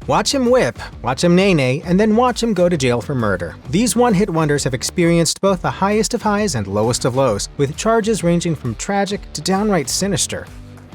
Watch him whip, watch him nay-nay, and then watch him go to jail for murder. These one-hit wonders have experienced both the highest of highs and lowest of lows, with charges ranging from tragic to downright sinister.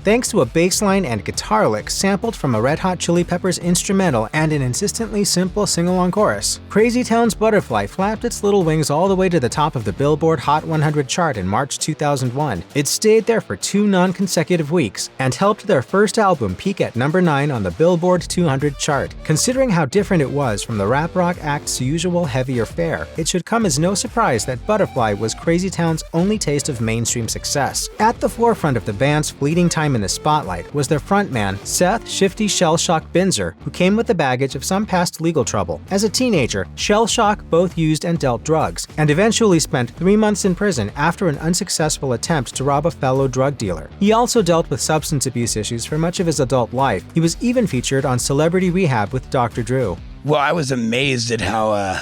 Thanks to a bass line and guitar lick sampled from a Red Hot Chili Peppers instrumental and an insistently simple sing-along chorus, Crazy Town's Butterfly flapped its little wings all the way to the top of the Billboard Hot 100 chart in March 2001. It stayed there for 2 non-consecutive weeks and helped their first album peak at number 9 on the Billboard 200 chart. Considering how different it was from the rap rock act's usual heavier fare, it should come as no surprise that Butterfly was Crazy Town's only taste of mainstream success. At the forefront of the band's fleeting time in the spotlight was their frontman, Seth "Shifty Shellshock" Binzer, who came with the baggage of some past legal trouble. As a teenager, Shellshock both used and dealt drugs, and eventually spent 3 months in prison after an unsuccessful attempt to rob a fellow drug dealer. He also dealt with substance abuse issues for much of his adult life. He was even featured on Celebrity Rehab with Dr. Drew. Well, I was amazed at how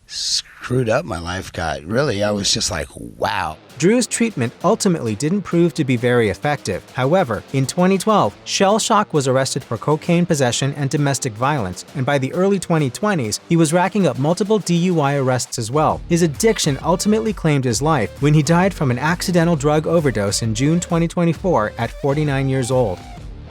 screwed up my life got. Really, I was just like, wow. Drew's treatment ultimately didn't prove to be very effective. However, in 2012, Shellshock was arrested for cocaine possession and domestic violence, and by the early 2020s, he was racking up multiple DUI arrests as well. His addiction ultimately claimed his life when he died from an accidental drug overdose in June 2024 at 49 years old.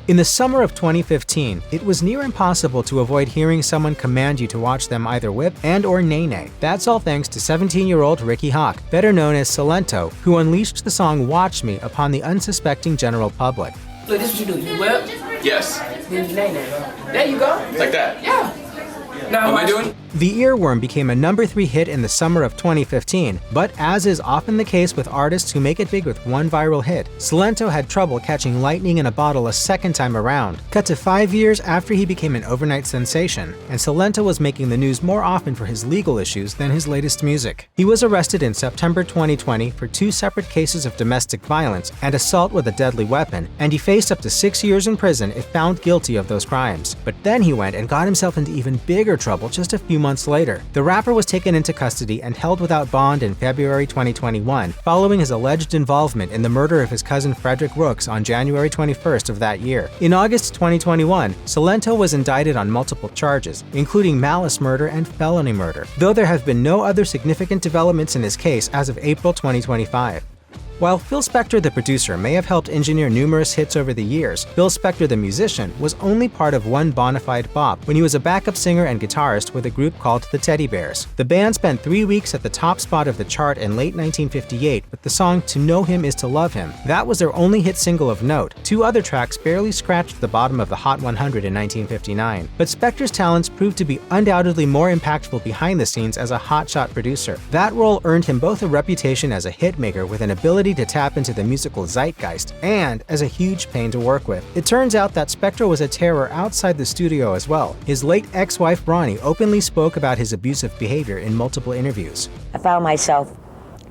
In the summer of 2015, it was near impossible to avoid hearing someone command you to watch them either whip and/or nay-nay. That's all thanks to 17-year-old Ricky Hawk, better known as Silentó, who unleashed the song "Watch Me" upon the unsuspecting general public. Look, this is what you do. You whip? Yes. Then you nay-nay. There you go. Like that? Yeah. Now, what am I doing? The Earworm became a number 3 hit in the summer of 2015, but as is often the case with artists who make it big with one viral hit, Silentó had trouble catching lightning in a bottle a second time around. Cut to 5 years after he became an overnight sensation, and Silentó was making the news more often for his legal issues than his latest music. He was arrested in September 2020 for 2 separate cases of domestic violence and assault with a deadly weapon, and he faced up to 6 years in prison if found guilty of those crimes. But then he went and got himself into even bigger trouble just a few months later. The rapper was taken into custody and held without bond in February 2021, following his alleged involvement in the murder of his cousin Frederick Rooks on January 21st of that year. In August 2021, Silentó was indicted on multiple charges, including malice murder and felony murder, though there have been no other significant developments in his case as of April 2025. While Phil Spector, the producer, may have helped engineer numerous hits over the years, Phil Spector, the musician, was only part of one bona fide bop when he was a backup singer and guitarist with a group called the Teddy Bears. The band spent 3 weeks at the top spot of the chart in late 1958 with the song "To Know Him Is to Love Him." That was their only hit single of note. 2 other tracks barely scratched the bottom of the Hot 100 in 1959. But Spector's talents proved to be undoubtedly more impactful behind the scenes as a hotshot producer. That role earned him both a reputation as a hitmaker with an ability to tap into the musical zeitgeist, and as a huge pain to work with. It turns out that Spector was a terror outside the studio as well. His late ex-wife Bronnie openly spoke about his abusive behavior in multiple interviews. I found myself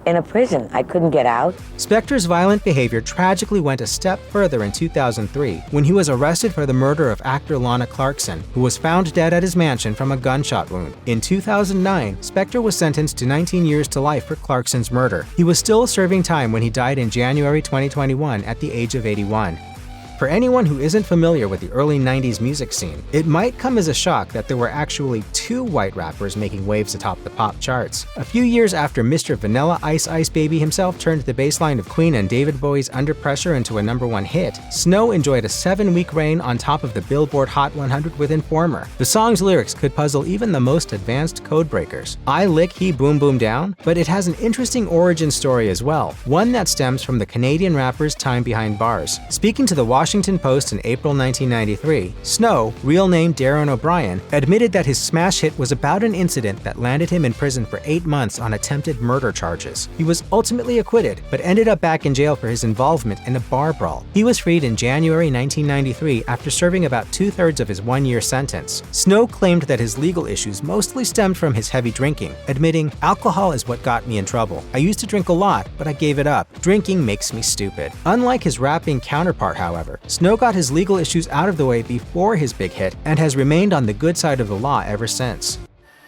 in a prison. I couldn't get out. Spector's violent behavior tragically went a step further in 2003 when he was arrested for the murder of actor Lana Clarkson, who was found dead at his mansion from a gunshot wound. In 2009, Spector was sentenced to 19 years to life for Clarkson's murder. He was still serving time when he died in January 2021 at the age of 81. For anyone who isn't familiar with the early 90s music scene, it might come as a shock that there were actually 2 white rappers making waves atop the pop charts. A few years after Mr. Vanilla Ice Ice Baby himself turned the bass line of Queen and David Bowie's Under Pressure into a #1 hit, Snow enjoyed a 7-week reign on top of the Billboard Hot 100 with Informer. The song's lyrics could puzzle even the most advanced codebreakers. I lick he boom boom down, but it has an interesting origin story as well, one that stems from the Canadian rapper's time behind bars. Speaking to the Washington Post in April 1993, Snow, real name Darren O'Brien, admitted that his smash hit was about an incident that landed him in prison for 8 months on attempted murder charges. He was ultimately acquitted, but ended up back in jail for his involvement in a bar brawl. He was freed in January 1993 after serving about 2/3 of his 1-year sentence. Snow claimed that his legal issues mostly stemmed from his heavy drinking, admitting, "Alcohol is what got me in trouble. I used to drink a lot, but I gave it up. Drinking makes me stupid." Unlike his rapping counterpart, however, Snow got his legal issues out of the way before his big hit and has remained on the good side of the law ever since.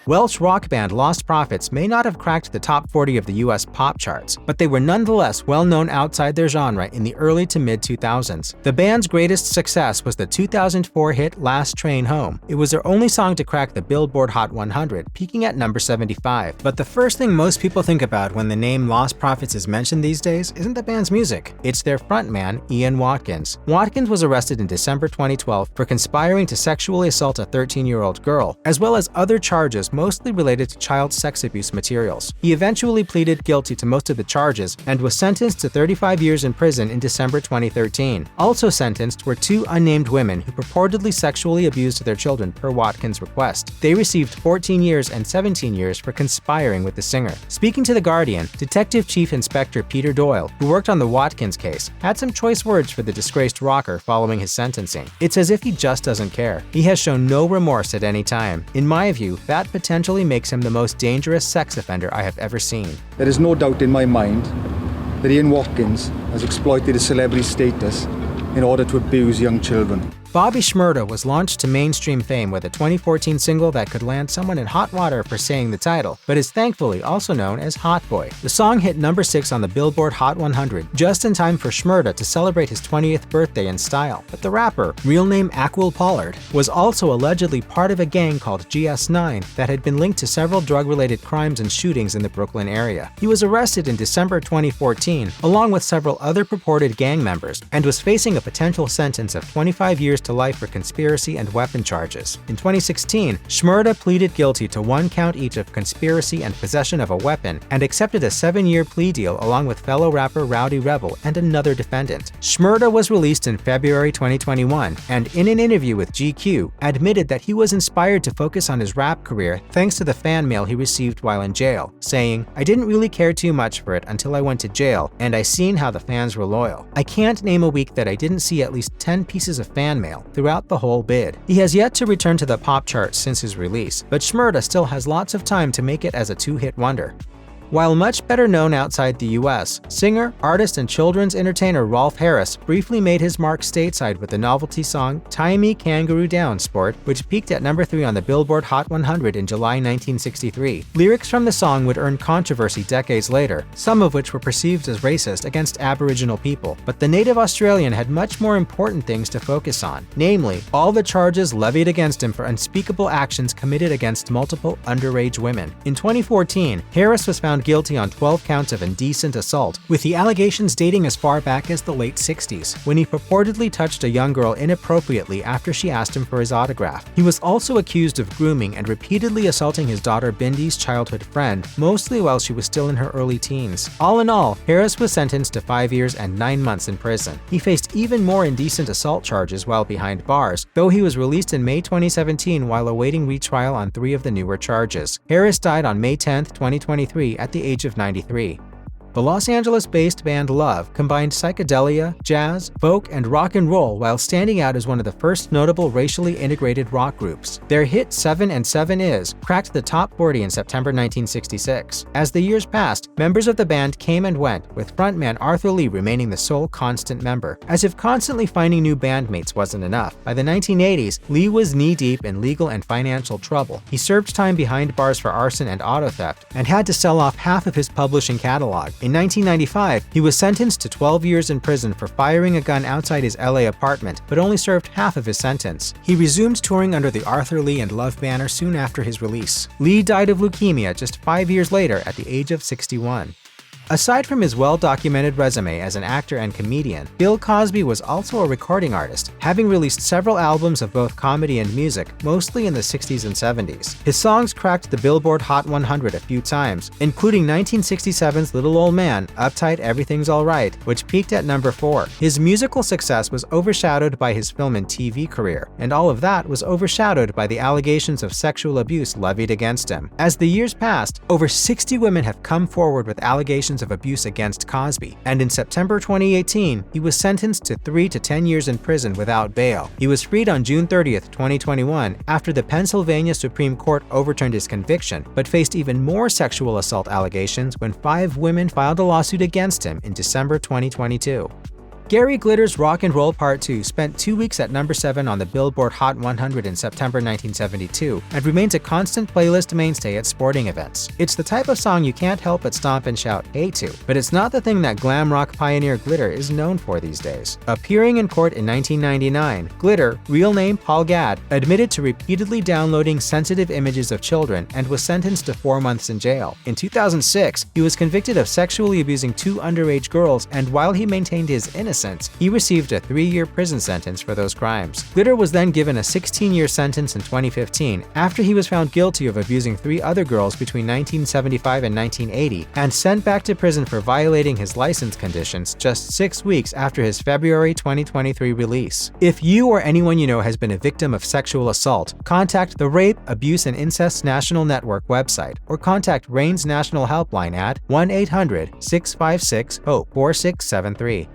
Welsh rock band Lost Prophets may not have cracked the top 40 of the US pop charts, but they were nonetheless well known outside their genre in the early to mid-2000s. The band's greatest success was the 2004 hit Last Train Home. It was their only song to crack the Billboard Hot 100, peaking at number 75. But the first thing most people think about when the name Lost Prophets is mentioned these days isn't the band's music. It's their frontman, Ian Watkins. Watkins was arrested in December 2012 for conspiring to sexually assault a 13-year-old girl, as well as other charges mostly related to child sex abuse materials. He eventually pleaded guilty to most of the charges and was sentenced to 35 years in prison in December 2013. Also sentenced were two unnamed women who purportedly sexually abused their children per Watkins' request. They received 14 years and 17 years for conspiring with the singer. Speaking to The Guardian, Detective Chief Inspector Peter Doyle, who worked on the Watkins case, had some choice words for the disgraced rocker following his sentencing. It's as if he just doesn't care. He has shown no remorse at any time. In my view, that potentially makes him the most dangerous sex offender I have ever seen. There is no doubt in my mind that Ian Watkins has exploited his celebrity status in order to abuse young children. Bobby Shmurda was launched to mainstream fame with a 2014 single that could land someone in hot water for saying the title, but is thankfully also known as Hot Boy. The song hit number 6 on the Billboard Hot 100, just in time for Shmurda to celebrate his 20th birthday in style. But the rapper, real name Aquil Pollard, was also allegedly part of a gang called GS9 that had been linked to several drug-related crimes and shootings in the Brooklyn area. He was arrested in December 2014, along with several other purported gang members, and was facing a potential sentence of 25 years to life for conspiracy and weapon charges. In 2016, Shmurda pleaded guilty to 1 count each of conspiracy and possession of a weapon and accepted a 7-year plea deal along with fellow rapper Rowdy Rebel and another defendant. Shmurda was released in February 2021 and, in an interview with GQ, admitted that he was inspired to focus on his rap career thanks to the fan mail he received while in jail, saying, "I didn't really care too much for it until I went to jail and I seen how the fans were loyal. I can't name a week that I didn't see at least 10 pieces of fan mail throughout the whole bid." He has yet to return to the pop charts since his release, but Shmurda still has lots of time to make it as a 2-hit wonder. While much better known outside the US, singer, artist, and children's entertainer Rolf Harris briefly made his mark stateside with the novelty song Tie Me Kangaroo Down Sport, which peaked at number 3 on the Billboard Hot 100 in July 1963. Lyrics from the song would earn controversy decades later, some of which were perceived as racist against Aboriginal people, but the native Australian had much more important things to focus on, namely, all the charges levied against him for unspeakable actions committed against multiple underage women. In 2014, Harris was found guilty on 12 counts of indecent assault, with the allegations dating as far back as the late 60s, when he purportedly touched a young girl inappropriately after she asked him for his autograph. He was also accused of grooming and repeatedly assaulting his daughter Bindi's childhood friend, mostly while she was still in her early teens. All in all, Harris was sentenced to 5 years and 9 months in prison. He faced even more indecent assault charges while behind bars, though he was released in May 2017 while awaiting retrial on 3 of the newer charges. Harris died on May 10, 2023 at the age of 93. The Los Angeles-based band Love combined psychedelia, jazz, folk, and rock and roll while standing out as one of the first notable racially integrated rock groups. Their hit 7 and 7 Is cracked the top 40 in September 1966. As the years passed, members of the band came and went, with frontman Arthur Lee remaining the sole constant member. As if constantly finding new bandmates wasn't enough, by the 1980s, Lee was knee-deep in legal and financial trouble. He served time behind bars for arson and auto theft, and had to sell off half of his publishing catalog. In 1995, he was sentenced to 12 years in prison for firing a gun outside his LA apartment, but only served half of his sentence. He resumed touring under the Arthur Lee and Love banner soon after his release. Lee died of leukemia just 5 years later at the age of 61. Aside from his well-documented resume as an actor and comedian, Bill Cosby was also a recording artist, having released several albums of both comedy and music, mostly in the 60s and 70s. His songs cracked the Billboard Hot 100 a few times, including 1967's Little Old Man, Uptight Everything's Alright, which peaked at number 4. His musical success was overshadowed by his film and TV career, and all of that was overshadowed by the allegations of sexual abuse levied against him. As the years passed, over 60 women have come forward with allegations of abuse against Cosby, and in September 2018, he was sentenced to 3 to 10 years in prison without bail. He was freed on June 30th, 2021, after the Pennsylvania Supreme Court overturned his conviction, but faced even more sexual assault allegations when 5 women filed a lawsuit against him in December 2022. Gary Glitter's Rock and Roll Part 2 spent 2 weeks at number 7 on the Billboard Hot 100 in September 1972 and remains a constant playlist mainstay at sporting events. It's the type of song you can't help but stomp and shout "hey" to, but it's not the thing that glam rock pioneer Glitter is known for these days. Appearing in court in 1999, Glitter, real name Paul Gadd, admitted to repeatedly downloading sensitive images of children and was sentenced to 4 months in jail. In 2006, he was convicted of sexually abusing 2 underage girls, and while he maintained his innocence, he received a 3-year prison sentence for those crimes. Glitter was then given a 16-year sentence in 2015 after he was found guilty of abusing 3 other girls between 1975 and 1980 and sent back to prison for violating his license conditions just 6 weeks after his February 2023 release. If you or anyone you know has been a victim of sexual assault, contact the Rape, Abuse, and Incest National Network website or contact RAIN's National Helpline at 1-800-656-4673.